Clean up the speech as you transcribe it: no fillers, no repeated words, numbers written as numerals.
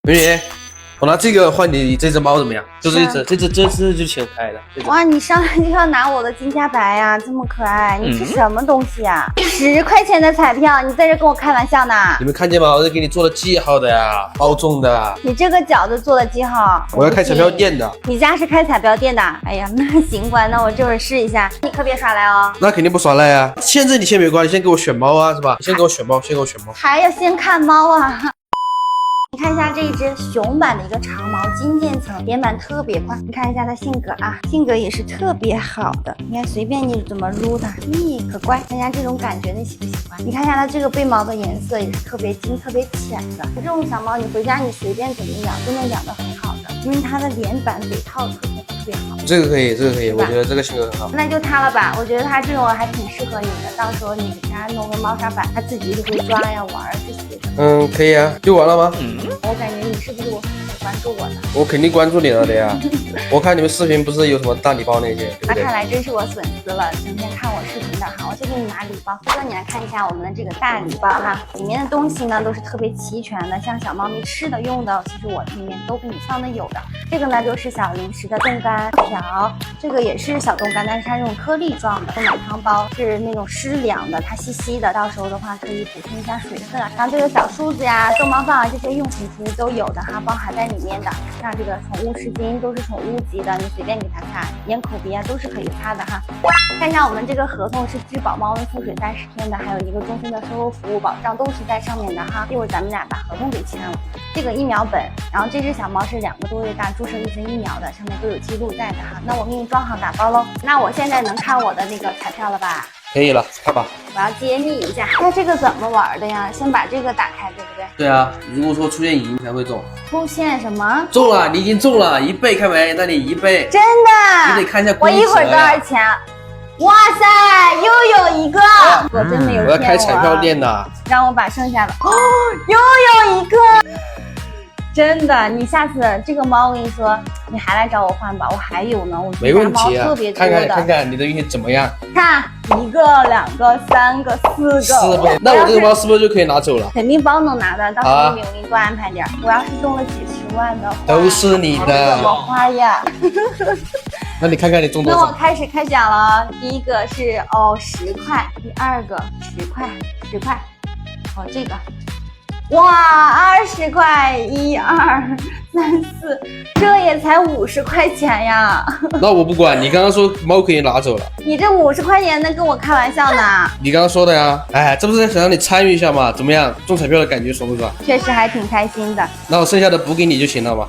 美女，我拿这个换你这只猫怎么样？就是这只就挺可爱的。哇，你上来就要拿我的金加白呀，这么可爱，你是什么东西呀？10块钱的彩票，你在这跟我开玩笑呢？你们看见吗？我是给你做了记号的呀，包中的。你这个饺子做了记号？我要开彩票店的。你家是开彩票店的？哎呀，那行吧，那我这会儿试一下，你可别耍赖哦。那肯定不耍赖啊！现在你先别关，你先给我选猫啊，是吧？先给我选猫，先给我选猫。还要先看猫啊。你看一下这一只熊版的一个长毛金渐层，连板特别快。你看一下它性格啊，性格也是特别好的。你看随便你怎么撸它，咦，可乖。人家这种感觉你喜不喜欢？你看一下它这个背毛的颜色也是特别金、特别浅的。这种小猫你回家你随便怎么养都能养得很好的，因为它的连板嘴套特别好。这个可以，这个可以，我觉得这个性格很好。那就它了吧，我觉得它这种还挺适合你的。到时候你给它弄个猫砂板，它自己就会抓呀、玩这些的。嗯，可以啊，就完了吗？我感觉你是不是关注我的？我肯定关注你了的呀。我看你们视频不是有什么大礼包那些，对不对？那看来真是我粉丝了，整天看我视频的哈，我就给你拿礼包。哥哥，你来看一下我们的这个大礼包哈，里面的东西呢都是特别齐全的，像小猫咪吃的用的，其实我里面都给你放的有的。这个呢就是小零食的冻干条，这个也是小冻干，但是它这种颗粒状的。奶汤包是那种湿凉的，它稀稀的，到时候的话可以补充一下水分。然后这个小梳子呀、逗猫棒啊这些用品其实都有的哈，包含在里面的。像这个宠物湿巾都是宠物级的，你随便给它擦，眼口鼻啊都是可以擦的哈。看一下我们这个合同是质保猫瘟覆水30天的，还有一个终身的售后服务保障都是在上面的哈。一会儿咱们俩把合同给签了。这个疫苗本，然后这只小猫是2个多月大，注射1针疫苗的，上面都有记录在的哈。那我给你装好打包喽。那我现在能看我的那个彩票了吧？可以了，看吧。我要揭秘一下，那这个怎么玩的呀？先把这个打开，对不对？对啊，如果说出现赢才会中。出现什么？中了，你已经中了1倍，看没？那你1倍。真的？你得看一下我一会儿多少钱？哇塞，又有一个！我真没有骗我。我要开彩票店的。让我把剩下的又有一个。真的，你下次这个猫，我跟你说，你还来找我换吧，我还有呢，我没问题啊。特别多的，看看你的运气怎么样？看1个、2个、3个、4个，那我这个猫是不是就可以拿走了？肯定包能拿的，到时候我给你多安排点。我要是中了几10万的话，都是你的，怎么花呀？那你看看你中多少？那我开始开奖了，第一个是10块，第二个10块，10块，这个。哇，20块，1、2、3、4，这也才50块钱呀！那我不管，你刚刚说猫可以拿走了，你这50块钱能跟我开玩笑呢？你刚刚说的呀，哎，这不是想让你参与一下吗？怎么样，中彩票的感觉爽不爽？确实还挺开心的。那我剩下的补给你就行了嘛。